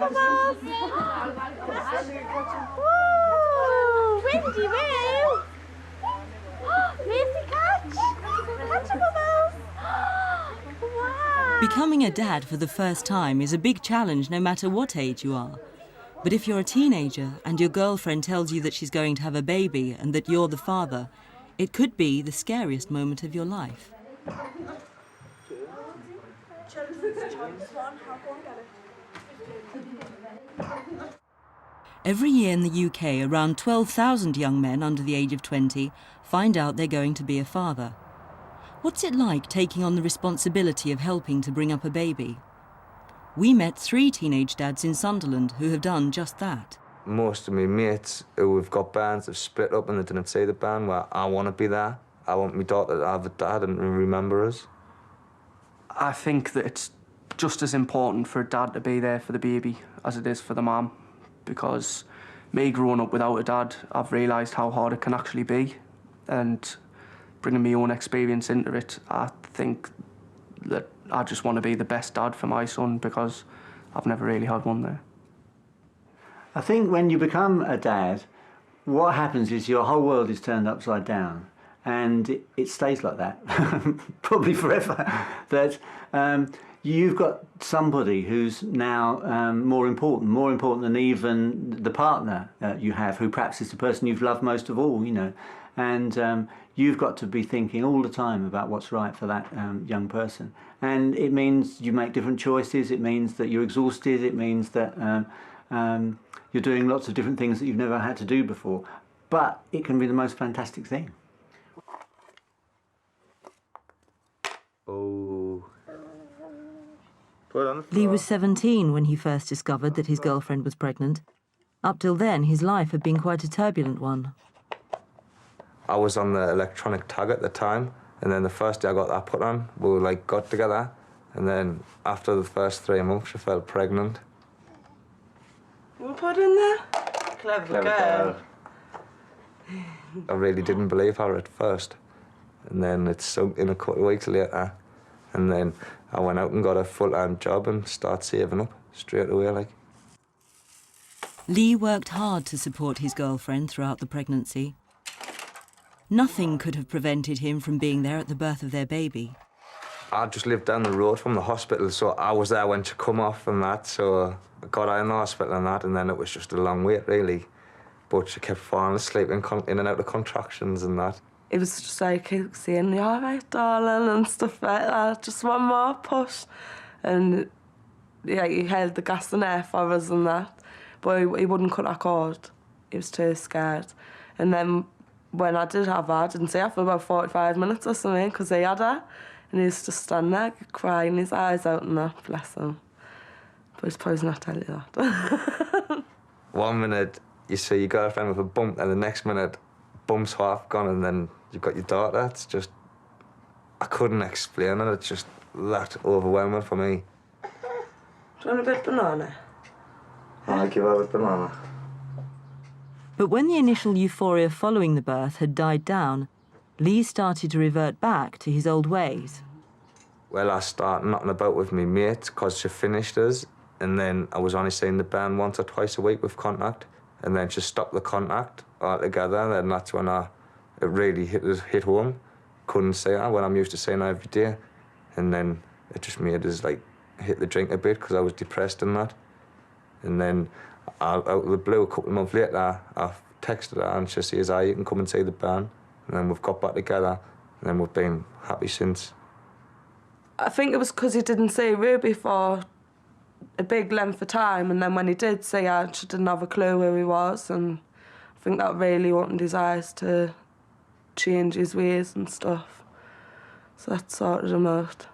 Bubbles! Woo! Windy woo! Lucy, catch! Catch a Bubbles! Wow! Becoming a dad for the first time is a big challenge no matter what age you are. But if you're a teenager and your girlfriend tells you that she's going to have a baby and that you're the father, it could be the scariest moment of your life. Every year in the UK, around 12,000 young men under the age of 20 find out they're going to be a father. What's it like taking on the responsibility of helping to bring up a baby? We met 3 teenage dads in Sunderland who have done just that. Most of my mates who have got bands have split up and they didn't say the band where I want to be there. I want my daughter to have a dad and remember us. I think that it's just as important for a dad to be there for the baby as it is for the mum, because me growing up without a dad, I've realised how hard it can actually be, and bringing my own experience into it, I think that I just want to be the best dad for my son because I've never really had one there. I think when you become a dad, what happens is your whole world is turned upside down, and it stays like that, probably forever. That you've got somebody who's now more important than even the partner you have, who perhaps is the person you've loved most of all, you know. And you've got to be thinking all the time about what's right for that young person. And it means you make different choices, it means that you're exhausted, it means that you're doing lots of different things that you've never had to do before. But it can be the most fantastic thing. Oh. Put it on the floor. Lee was 17 when he first discovered that his girlfriend was pregnant. Up till then, his life had been quite a turbulent one. I was on the electronic tag at the time, and then the first day I got that put on, we got together, and then after the first 3 months, she felt pregnant. What put in there? Clever girl. I really didn't believe her at first, and then it sunk in a couple of weeks later, and then I went out and got a full-time job and started saving up straight away, like. Lee worked hard to support his girlfriend throughout the pregnancy. Nothing could have prevented him from being there at the birth of their baby. I just lived down the road from the hospital, so I was there when she come off and that, so I got her in the hospital and that, and then it was just a long wait, really. But she kept falling asleep in and out of contractions and that. It was just like saying, "You all right, darling," and stuff like that. Just one more push. And yeah, he held the gas in there for us and that. But he wouldn't cut our cord. He was too scared. And then when I did have her, I didn't see her for about 45 minutes or something, because he had her. And he was just standing there crying his eyes out and that, bless him. But he's probably not telling you that. 1 minute you see your girlfriend with a bump, and the next minute, bump's half gone, and then you've got your daughter. It's just, I couldn't explain it. It's just that overwhelming for me. Do you want a bit of banana? I'll give her a banana. But when the initial euphoria following the birth had died down, Lee started to revert back to his old ways. Well, I started knocking about with my mates because she finished us, and then I was only seeing the band once or twice a week with contact, and then she stopped the contact altogether, and then that's when it really hit home. Couldn't see her when I'm used to seeing her every day, and then it just made us like hit the drink a bit because I was depressed and that. And then out of the blue, a couple of months later, I texted her and she says, "You can come and see the band." And then we've got back together, and then we've been happy since. I think it was because he didn't see Ruby for a big length of time, and then when he did see her, she didn't have a clue who he was, and I think that really opened his eyes to change his ways and stuff. So that sorted him out.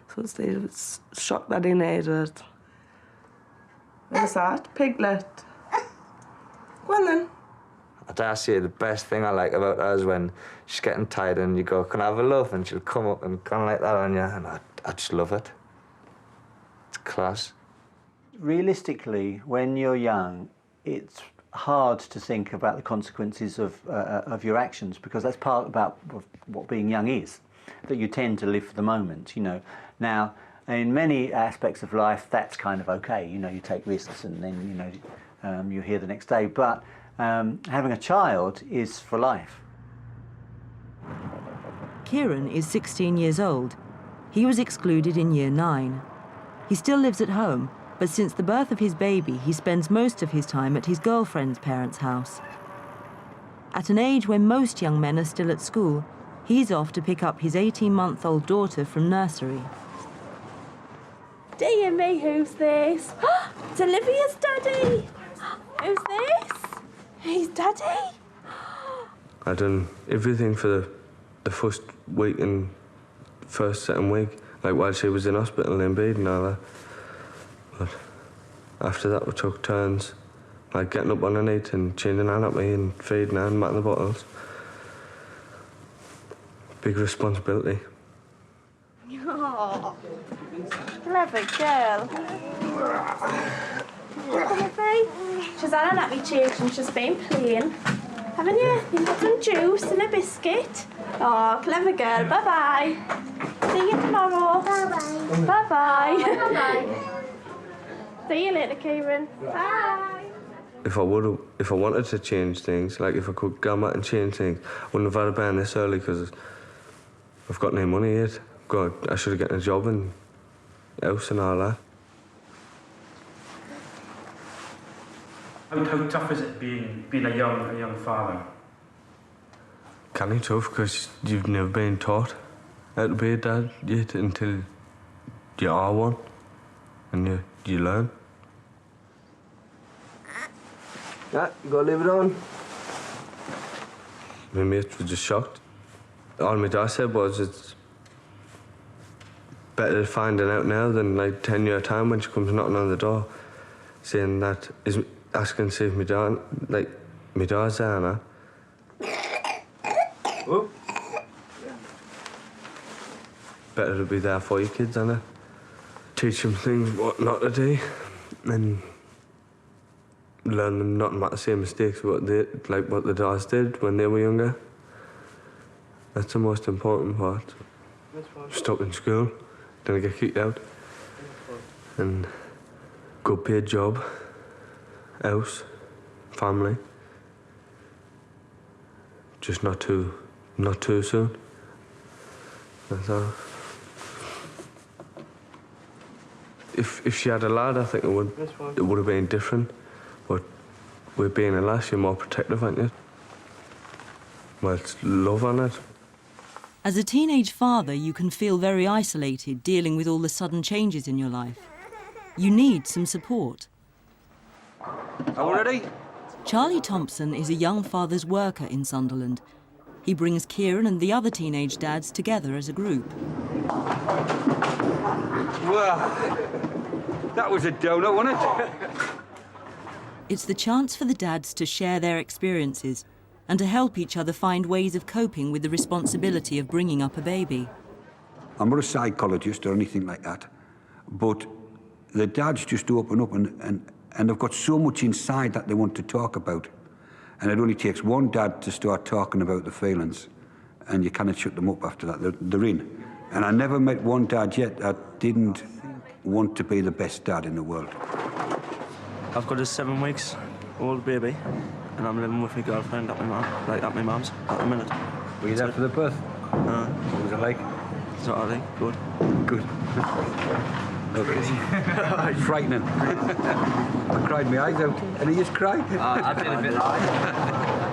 So it's the shock that he needed. What was that? Piglet. Go on then. I dare say the best thing I like about her is when she's getting tired and you go, "Can I have a love?" And she'll come up and kind of like that on you, and I just love it. It's class. Realistically, when you're young, it's hard to think about the consequences of your actions, because that's part about what being young is, that you tend to live for the moment, you know. Now, in many aspects of life, that's kind of okay. You know, you take risks and then, you know, you're here the next day. But having a child is for life. Kieran is 16 years old. He was excluded in year 9. He still lives at home, but since the birth of his baby, he spends most of his time at his girlfriend's parents' house. At an age when most young men are still at school, he's off to pick up his 18-month-old daughter from nursery. Dear me, who's this? It's Olivia's daddy. Who's this? He's daddy. I done everything for the first week and second week, like while she was in hospital in bed and all that. But after that, we took turns, like getting up on the night and changing her at me and feeding her and matting the bottles. Big responsibility. Oh, clever girl. Come with me. She's had a nappy change and she's been playing. Haven't you? You've got some juice and a biscuit. Oh, clever girl. Bye-bye. See you tomorrow. Bye-bye. Bye-bye. Bye-bye. See you later, Kieran. Bye. If I wanted to change things, like if I could go out and change things, I wouldn't have had a band this early because I've got no money yet. God, I should have gotten a job and house and all that. How tough is it being a young father? Kind of tough because you've never been taught how to be a dad yet until you are one and you learn. Yeah, you gotta leave it on. My mates were just shocked. All my dad said was it's better finding out now than like 10-year time when she comes knocking on the door saying that is asking to see if my dad's there now. Oh. Better to be there for your kids, innit? Teach them things what not to do and learn them not to make the same mistakes what the dads did when they were younger. That's the most important part. Stop in school, then I get kicked out. And good paid job, house, family. Just not too soon. That's all. If she had a lad, I think it would have been different. But with being a lass, you're more protective, aren't you? Well, it's love on it. As a teenage father, you can feel very isolated dealing with all the sudden changes in your life. You need some support. Are we ready? Charlie Thompson is a young father's worker in Sunderland. He brings Kieran and the other teenage dads together as a group. Well, that was a donut, wasn't it? It's the chance for the dads to share their experiences and to help each other find ways of coping with the responsibility of bringing up a baby. I'm not a psychologist or anything like that, but the dads just open up and they've got so much inside that they want to talk about. And it only takes one dad to start talking about the feelings and you cannot shut them up after that. They're in. And I never met one dad yet that didn't want to be the best dad in the world. I've got a 7 weeks old baby and I'm living with my girlfriend at my mum's at the minute. Were you there for the birth? What was it like? It's all right, good. Good. Okay. Frightening. I cried my eyes out. And he just cried. I did a bit.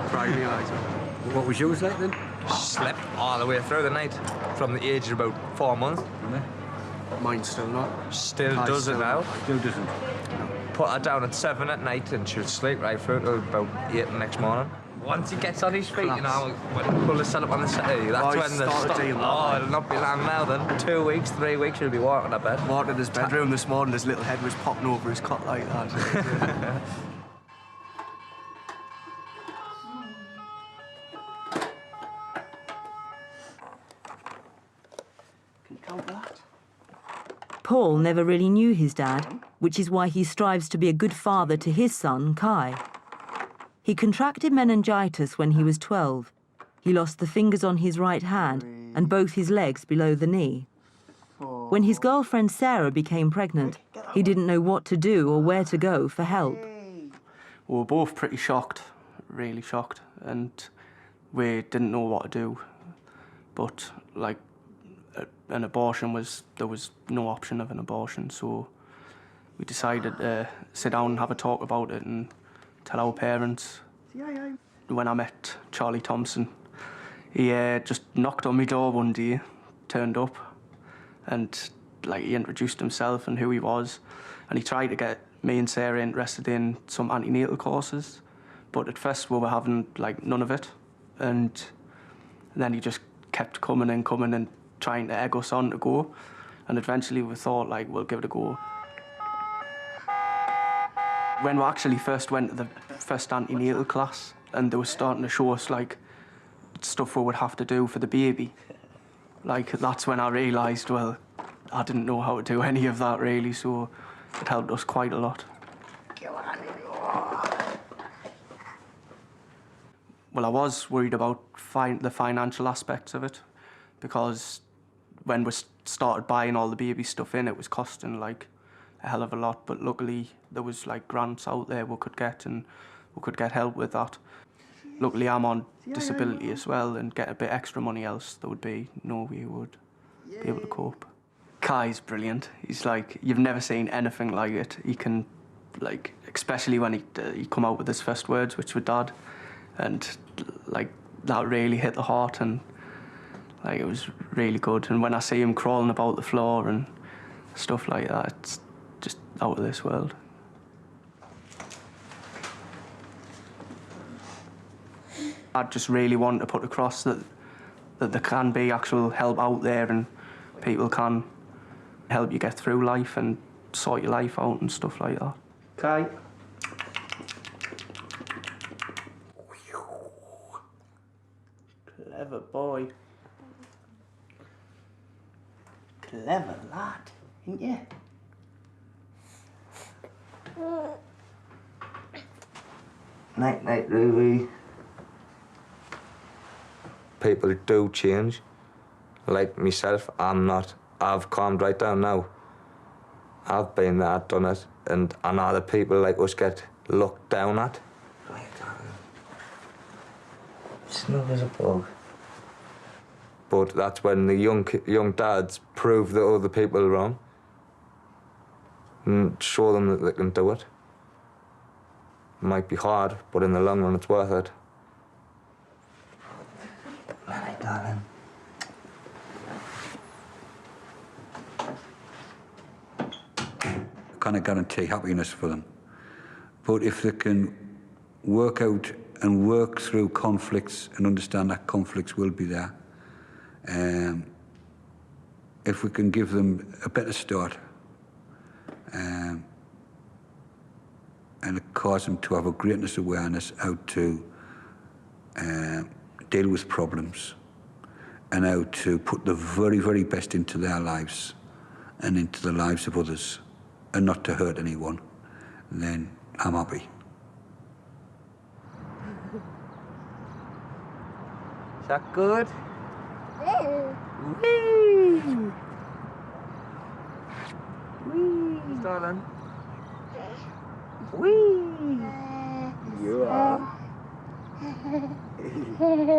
Cried my eyes out. What was yours like then? Slept all the way through the night from the age of about 4 months. Mine's still not. Still doesn't now. Still doesn't. Put her down at 7 at night and she'll sleep right through till about 8 the next morning. Once he gets on his feet, you know, when we pull the set up on the city, that's when the it'll not be long now then. 2 weeks, 3 weeks, he'll be walking, I bet. Walked in his bedroom this morning, his little head was popping over his cot like that. Paul never really knew his dad, which is why he strives to be a good father to his son, Kai. He contracted meningitis when he was 12. He lost the fingers on his right hand and both his legs below the knee. 4, When his girlfriend Sarah became pregnant, he didn't know what to do or where to go for help. We were both pretty shocked, really shocked, and we didn't know what to do. But like, an abortion there was no option of an abortion, so we decided to sit down and have a talk about it and tell our parents. When I met Charlie Thompson, he just knocked on my door one day, turned up, and like he introduced himself and who he was, and he tried to get me and Sarah interested in some antenatal courses, but at first we were having like none of it, and then he just kept coming and trying to egg us on to go, and eventually we thought like we'll give it a go. When we actually first went to the first antenatal class, and they were starting to show us like stuff we would have to do for the baby, like that's when I realised, well, I didn't know how to do any of that really, so it helped us quite a lot. Well, I was worried about the financial aspects of it, because when we started buying all the baby stuff in, it was costing like a hell of a lot, but luckily there was like grants out there we could get, and we could get help with that. Luckily I'm on disability as well, and get a bit extra money, else there would be no way we would be able to cope. Kai's brilliant. He's like, you've never seen anything like it. He can, like, especially when he come out with his first words, which were Dad, and like that really hit the heart, and like it was really good. And when I see him crawling about the floor and stuff like that, it's just out of this world. I just really want to put across that there can be actual help out there, and people can help you get through life and sort your life out and stuff like that. Kai. Clever boy. Clever lad, ain't you? Night, night, Ruby. People do change. Like myself, I'm not. I've calmed right down now. I've been there, done it, and I know the people like us get looked down at. Snug as a bug. But that's when the young dads prove the other people wrong and show them that they can do it. It might be hard, but in the long run, it's worth it. Night, darling. I can't guarantee happiness for them, but if they can work out and work through conflicts and understand that conflicts will be there, if we can give them a better start, and cause them to have a greatness awareness how to deal with problems and how to put the very, very best into their lives and into the lives of others and not to hurt anyone, then I'm happy. Is that good? Whee! Whee! Darling. Whee! You are. Hey.